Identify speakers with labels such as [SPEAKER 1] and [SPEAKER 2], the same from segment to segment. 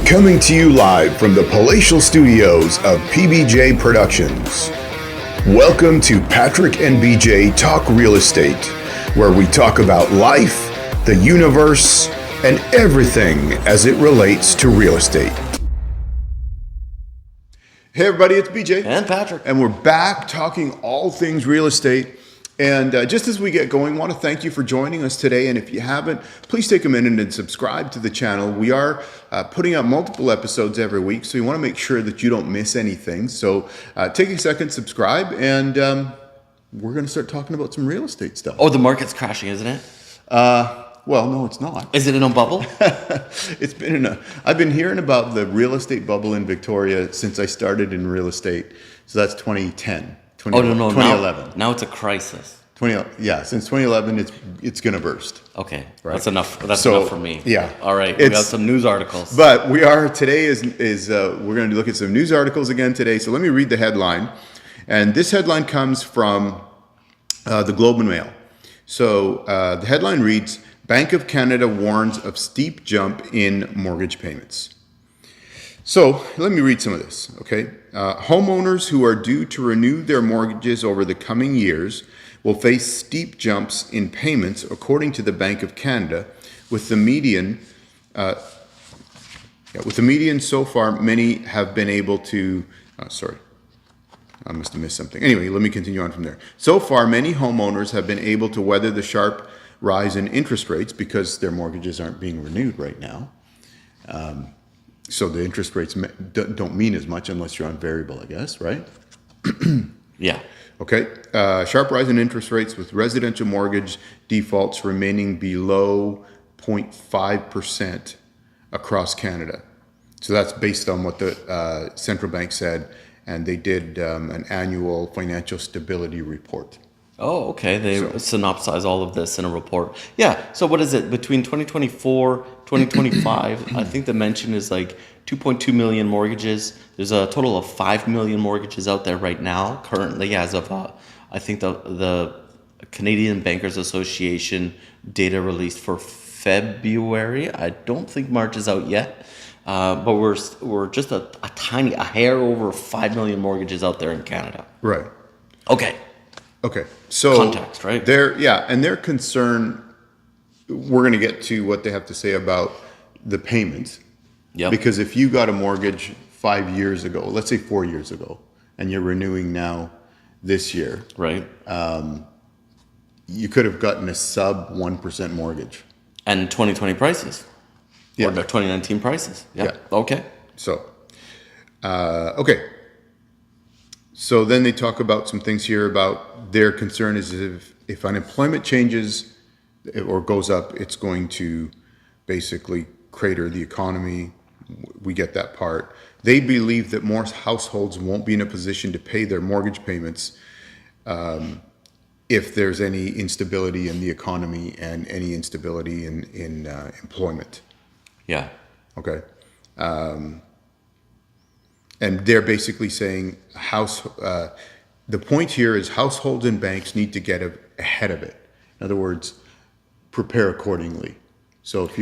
[SPEAKER 1] Coming to you live from the palatial studios of PBJ Productions. Welcome to Patrick and BJ Talk Real Estate, where we talk about life, the universe, and everything as it relates to real estate. Hey everybody, it's BJ.
[SPEAKER 2] And Patrick.
[SPEAKER 1] And we're back talking all things real estate. And just as we get going, I want to thank you for joining us today. And if you haven't, please take a minute and subscribe to the channel. We are putting out multiple episodes every week, so you want to make sure that you don't miss anything. So take a second, subscribe, and we're going to start talking about some real estate stuff.
[SPEAKER 2] Oh, the market's crashing, isn't it?
[SPEAKER 1] Well, no, it's not.
[SPEAKER 2] Is it in a bubble?
[SPEAKER 1] It's been in a. I've been hearing about the real estate bubble in Victoria since I started in real estate. So that's 2010. 2011.
[SPEAKER 2] Now it's a crisis.
[SPEAKER 1] Since 2011, it's going to burst.
[SPEAKER 2] Okay,
[SPEAKER 1] right?
[SPEAKER 2] That's enough. That's enough for me.
[SPEAKER 1] Yeah.
[SPEAKER 2] All right, we got some news articles.
[SPEAKER 1] But we are today we're going to look at some news articles again today. So let me read the headline, and this headline comes from the Globe and Mail. So the headline reads: Bank of Canada warns of steep jump in mortgage payments. So let me read some of this, okay? Homeowners who are due to renew their mortgages over the coming years will face steep jumps in payments, according to the Bank of Canada, with the median so far. Many have been able to. Sorry, I must have missed something. Anyway, let me continue on from there. So far, many homeowners have been able to weather the sharp rise in interest rates because their mortgages aren't being renewed right now. So the interest rates don't mean as much unless you're on variable, I guess, right?
[SPEAKER 2] Yeah.
[SPEAKER 1] Okay. Sharp rise in interest rates with residential mortgage defaults remaining below 0.5% across Canada. So that's based on what the central bank said, and they did an annual financial stability report.
[SPEAKER 2] Oh, okay. They synopsize all of this in a report. Yeah. So what is it? Between 2024, 2025, I think the mention is like 2.2 million mortgages. There's a total of 5 million mortgages out there right now, currently, as of, I think the Canadian Bankers Association data released for February. I don't think March is out yet. But we're just a hair over 5 million mortgages out there in Canada.
[SPEAKER 1] Right.
[SPEAKER 2] Okay.
[SPEAKER 1] So
[SPEAKER 2] context, right?
[SPEAKER 1] Their concern, we're going to get to what they have to say about the payments.
[SPEAKER 2] Yeah.
[SPEAKER 1] Because if you got a mortgage 5 years ago, let's say 4 years ago, and you're renewing now this year,
[SPEAKER 2] right?
[SPEAKER 1] You could have gotten a sub 1% mortgage.
[SPEAKER 2] And 2020 prices.
[SPEAKER 1] Yeah.
[SPEAKER 2] Or the 2019 prices.
[SPEAKER 1] Yeah.
[SPEAKER 2] Okay.
[SPEAKER 1] So, okay. So then they talk about some things here about their concern is if unemployment changes or goes up, it's going to basically crater the economy. We get that part. They believe that more households won't be in a position to pay their mortgage payments if there's any instability in the economy and any instability in employment.
[SPEAKER 2] Yeah.
[SPEAKER 1] Okay. And they're basically saying the point here is households and banks need to get ahead of it. In other words, prepare accordingly. So if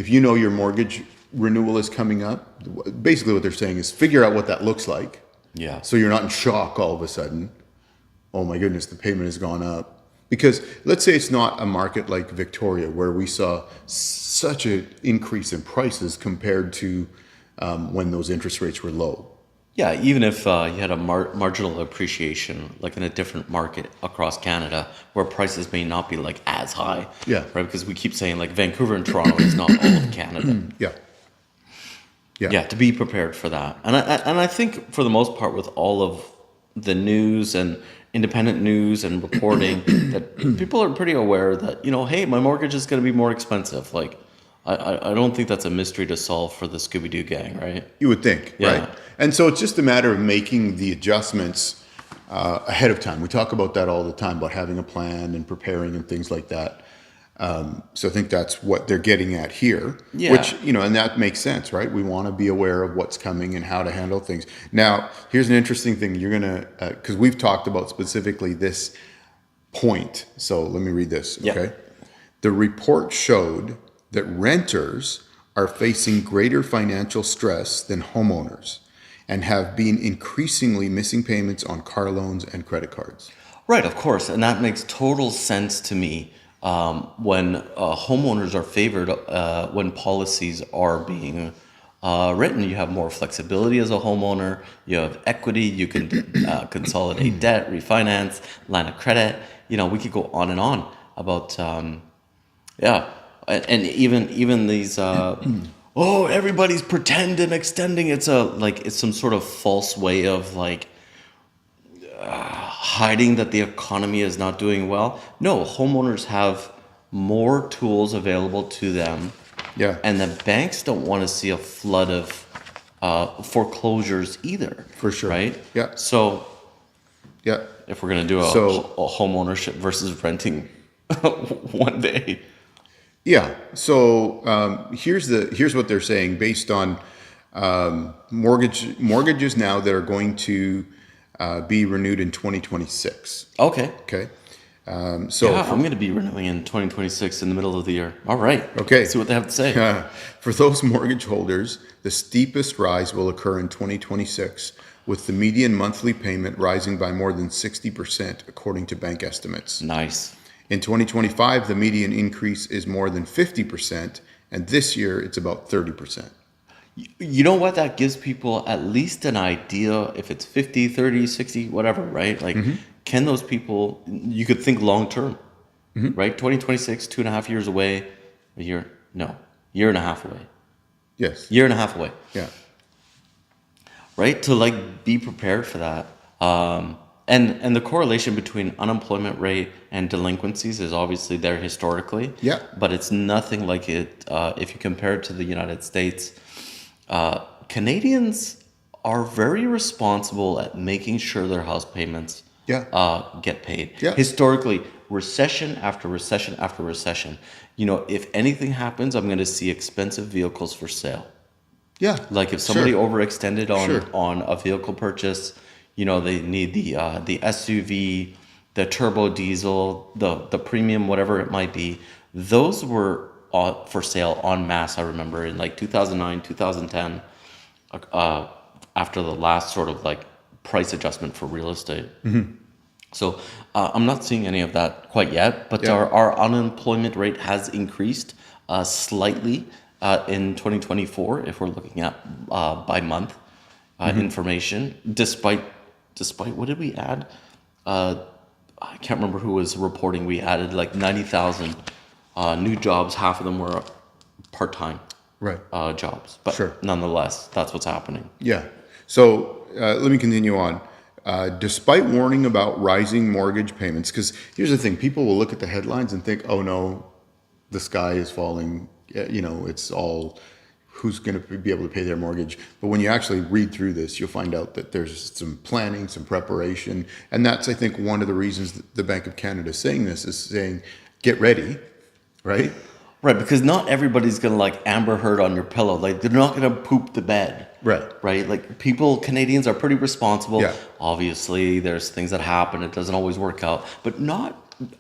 [SPEAKER 1] you know your mortgage renewal is coming up, basically what they're saying is figure out what that looks like.
[SPEAKER 2] Yeah.
[SPEAKER 1] So you're not in shock all of a sudden. Oh my goodness, the payment has gone up. Because let's say it's not a market like Victoria where we saw such an increase in prices compared to when those interest rates were low.
[SPEAKER 2] Yeah, even if you had a marginal appreciation, like in a different market across Canada, where prices may not be like as high.
[SPEAKER 1] Yeah.
[SPEAKER 2] Right, because we keep saying like Vancouver and Toronto is not all of Canada.
[SPEAKER 1] Yeah.
[SPEAKER 2] Yeah, to be prepared for that. And I think for the most part with all of the news and independent news and reporting that people are pretty aware that, hey, my mortgage is going to be more expensive. Like, I don't think that's a mystery to solve for the Scooby-Doo gang, right?
[SPEAKER 1] You would think,
[SPEAKER 2] Yeah.
[SPEAKER 1] right? And so it's just a matter of making the adjustments ahead of time. We talk about that all the time, about having a plan and preparing and things like that. So I think that's what they're getting at here,
[SPEAKER 2] Yeah.
[SPEAKER 1] which, and that makes sense, right? We want to be aware of what's coming and how to handle things. Now, here's an interesting thing. You're going to, because we've talked about specifically this point. So let me read this,
[SPEAKER 2] Yeah.
[SPEAKER 1] okay? The report showed that renters are facing greater financial stress than homeowners and have been increasingly missing payments on car loans and credit cards.
[SPEAKER 2] Right, of course, and that makes total sense to me. When homeowners are favored, when policies are being written, you have more flexibility as a homeowner. You have equity. You can consolidate debt, refinance, line of credit. We could go on and on about and even these. Oh, everybody's pretend and extending. It's some sort of false way of hiding that the economy is not doing well. No, homeowners have more tools available to them.
[SPEAKER 1] Yeah.
[SPEAKER 2] And the banks don't want to see a flood of foreclosures either.
[SPEAKER 1] For sure.
[SPEAKER 2] Right?
[SPEAKER 1] Yeah.
[SPEAKER 2] So
[SPEAKER 1] Yeah.
[SPEAKER 2] if we're going to do a home ownership versus renting one day.
[SPEAKER 1] Yeah. So here's what they're saying based on mortgages now that are going to be renewed in 2026.
[SPEAKER 2] Okay.
[SPEAKER 1] Okay.
[SPEAKER 2] I'm going to be renewing in 2026 in the middle of the year. All right.
[SPEAKER 1] Okay.
[SPEAKER 2] Let's see what they have to say.
[SPEAKER 1] For those mortgage holders, the steepest rise will occur in 2026, with the median monthly payment rising by more than 60%, according to bank estimates.
[SPEAKER 2] Nice.
[SPEAKER 1] In 2025, the median increase is more than 50%, and this year it's about 30%.
[SPEAKER 2] You know what? That gives people at least an idea if it's 50, 30, 60, whatever, right? Can those people, you could think long term, right? 2026, 2.5 years away, year and a half away.
[SPEAKER 1] Yes.
[SPEAKER 2] Year and a half away.
[SPEAKER 1] Yeah.
[SPEAKER 2] Right? To be prepared for that. And the correlation between unemployment rate and delinquencies is obviously there historically.
[SPEAKER 1] Yeah.
[SPEAKER 2] But it's nothing like it if you compare it to the United States. Canadians are very responsible at making sure their house payments get paid.
[SPEAKER 1] Yeah.
[SPEAKER 2] Historically, recession after recession after recession. If anything happens, I'm going to see expensive vehicles for sale.
[SPEAKER 1] Yeah.
[SPEAKER 2] Like if somebody
[SPEAKER 1] Sure.
[SPEAKER 2] overextended on a vehicle purchase, they need the SUV, the turbo diesel, the premium, whatever it might be. Those were for sale en masse, I remember, in 2009, 2010, after the last sort of price adjustment for real estate.
[SPEAKER 1] Mm-hmm.
[SPEAKER 2] So I'm not seeing any of that quite yet, but
[SPEAKER 1] Yeah.
[SPEAKER 2] our unemployment rate has increased slightly in 2024 if we're looking at by month information, despite what did we add? I can't remember who was reporting. We added 90,000 new jobs. Half of them were part-time jobs, but
[SPEAKER 1] Sure.
[SPEAKER 2] nonetheless, that's what's happening.
[SPEAKER 1] Yeah. So let me continue on. Despite warning about rising mortgage payments, because here's the thing, people will look at the headlines and think, oh no, the sky is falling. It's all, who's going to be able to pay their mortgage? But when you actually read through this, you'll find out that there's some planning, some preparation. And that's, I think, one of the reasons that the Bank of Canada is saying this, is saying, get ready, right?
[SPEAKER 2] Right, because not everybody's going to Amber Heard on your pillow. They're not going to poop the bed.
[SPEAKER 1] Right.
[SPEAKER 2] Right? Canadians are pretty responsible.
[SPEAKER 1] Yeah.
[SPEAKER 2] Obviously, there's things that happen. It doesn't always work out. But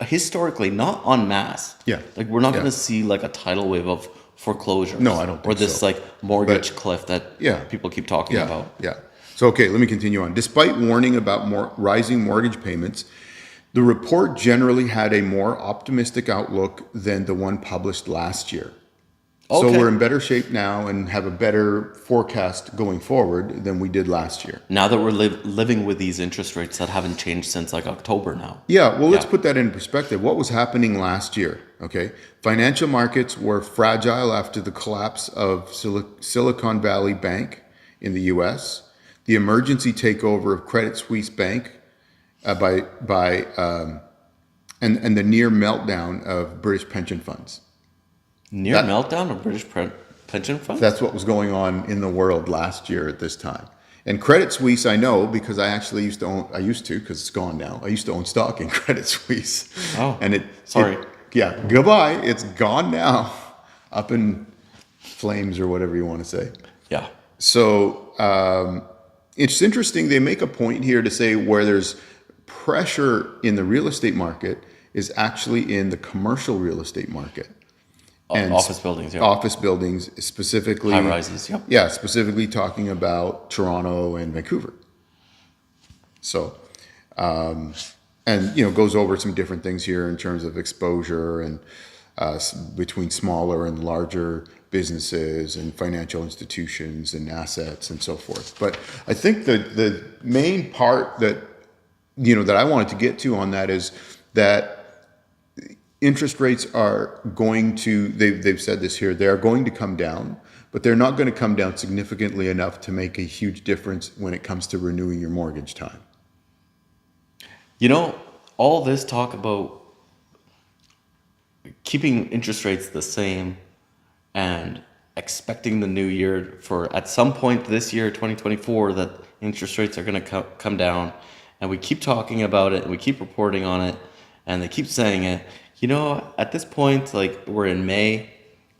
[SPEAKER 2] historically, not en masse.
[SPEAKER 1] Yeah.
[SPEAKER 2] We're not going to see a tidal wave of foreclosures.
[SPEAKER 1] No, I don't think
[SPEAKER 2] Or this
[SPEAKER 1] so.
[SPEAKER 2] Mortgage cliff that people keep talking about.
[SPEAKER 1] Yeah. So, okay, let me continue on. Despite warning about rising mortgage payments, the report generally had a more optimistic outlook than the one published last year.
[SPEAKER 2] Okay.
[SPEAKER 1] So we're in better shape now and have a better forecast going forward than we did last year.
[SPEAKER 2] Now that we're living with these interest rates that haven't changed since October now.
[SPEAKER 1] Yeah, well, let's put that in perspective. What was happening last year? Okay, financial markets were fragile after the collapse of Silicon Valley Bank in the U.S., the emergency takeover of Credit Suisse Bank and the near meltdown of British pension funds.
[SPEAKER 2] Meltdown of British pension funds?
[SPEAKER 1] That's what was going on in the world last year at this time. And Credit Suisse, I know, because I actually used to, because it's gone now. I used to own stock in Credit Suisse.
[SPEAKER 2] Oh,
[SPEAKER 1] and
[SPEAKER 2] sorry.
[SPEAKER 1] Goodbye. It's gone now, up in flames or whatever you want to say.
[SPEAKER 2] Yeah.
[SPEAKER 1] So it's interesting. They make a point here to say where there's pressure in the real estate market is actually in the commercial real estate market. And
[SPEAKER 2] office buildings, yeah.
[SPEAKER 1] Office buildings, specifically.
[SPEAKER 2] High rises, yep.
[SPEAKER 1] Yeah, specifically talking about Toronto and Vancouver. So, and, goes over some different things here in terms of exposure and between smaller and larger businesses and financial institutions and assets and so forth. But I think the main part that, that I wanted to get to on that is that interest rates are going to, they've said this here, they are going to come down, but they're not going to come down significantly enough to make a huge difference when it comes to renewing your mortgage time.
[SPEAKER 2] All this talk about keeping interest rates the same and expecting the new year for at some point this year, 2024, that interest rates are going to come down, and we keep talking about it and we keep reporting on it and they keep saying it. At this point, like we're in May,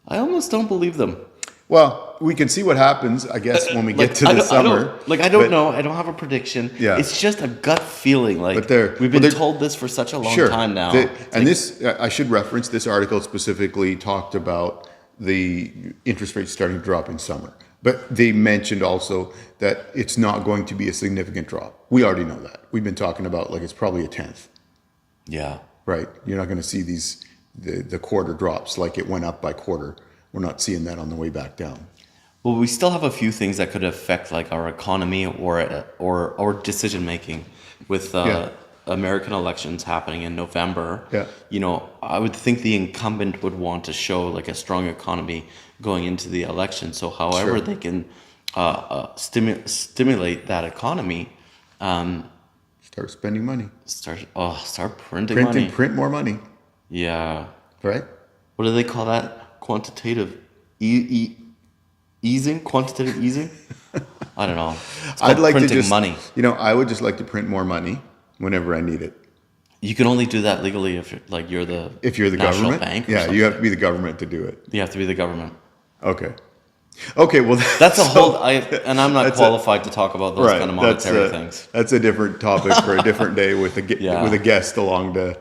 [SPEAKER 2] I almost don't believe them.
[SPEAKER 1] Well, we can see what happens, I guess, when we get to the summer.
[SPEAKER 2] I don't know. I don't have a prediction.
[SPEAKER 1] Yeah.
[SPEAKER 2] It's just a gut feeling. Like we've been told this for such a long time now.
[SPEAKER 1] I should reference, this article specifically talked about the interest rates starting to drop in summer. But they mentioned also that it's not going to be a significant drop. We already know that. We've been talking about it's probably a tenth.
[SPEAKER 2] Yeah.
[SPEAKER 1] Right. You're not going to see the quarter drops like it went up by quarter. We're not seeing that on the way back down.
[SPEAKER 2] Well, we still have a few things that could affect our economy or decision making with American elections happening in November.
[SPEAKER 1] Yeah.
[SPEAKER 2] I would think the incumbent would want to show a strong economy going into the election. So however they can stimulate that economy.
[SPEAKER 1] Start spending money.
[SPEAKER 2] Start printing money.
[SPEAKER 1] Print more money.
[SPEAKER 2] Yeah.
[SPEAKER 1] Right?
[SPEAKER 2] What do they call that? Quantitative easing? Quantitative easing? I don't know. It's called printing money.
[SPEAKER 1] I would just like to print more money whenever I need it.
[SPEAKER 2] You can only do that legally if you're the national
[SPEAKER 1] government.
[SPEAKER 2] bank.
[SPEAKER 1] Yeah, you have to be the government to do it.
[SPEAKER 2] You have to be the government.
[SPEAKER 1] Okay. Well,
[SPEAKER 2] that's a whole. I'm not qualified to talk about those kind of monetary things.
[SPEAKER 1] That's a different topic for a different day with a guest along to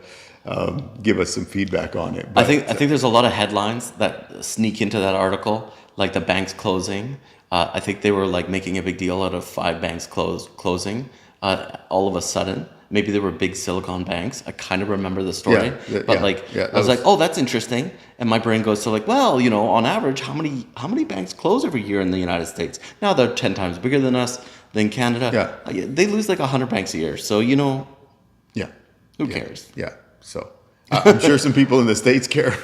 [SPEAKER 1] give us some feedback on it.
[SPEAKER 2] But I think there's a lot of headlines that sneak into that article, like the banks closing. I think they were making a big deal out of 5 banks closing all of a sudden. Maybe they were big Silicon banks. I kind of remember the story, I was like, oh, that's interesting. And my brain goes to on average, how many banks close every year in the United States? Now they're 10 times bigger than us, than Canada.
[SPEAKER 1] Yeah.
[SPEAKER 2] They lose 100 banks a year. So,
[SPEAKER 1] yeah.
[SPEAKER 2] Who cares?
[SPEAKER 1] Yeah. So I'm sure some people in the States care.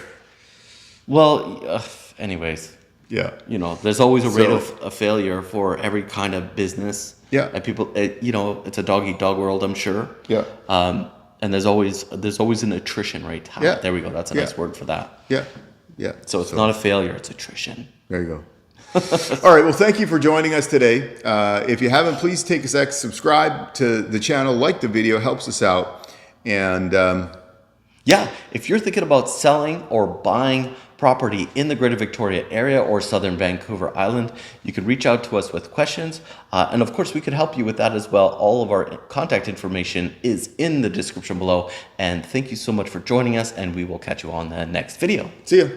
[SPEAKER 2] Well, anyways.
[SPEAKER 1] Yeah.
[SPEAKER 2] There's always a rate of failure for every kind of business.
[SPEAKER 1] Yeah.
[SPEAKER 2] And people, it's a dog-eat-dog world, I'm sure.
[SPEAKER 1] Yeah.
[SPEAKER 2] And there's always an attrition rate.
[SPEAKER 1] Yeah.
[SPEAKER 2] There we go. That's a nice word for that.
[SPEAKER 1] Yeah. Yeah.
[SPEAKER 2] So it's not a failure, it's attrition.
[SPEAKER 1] There you go. All right. Well, thank you for joining us today. If you haven't, please take a sec, subscribe to the channel, like the video, helps us out. And
[SPEAKER 2] if you're thinking about selling or buying property in the Greater Victoria area or Southern Vancouver Island, you can reach out to us with questions. And of course, we could help you with that as well. All of our contact information is in the description below. And thank you so much for joining us, and we will catch you on the next video.
[SPEAKER 1] See ya.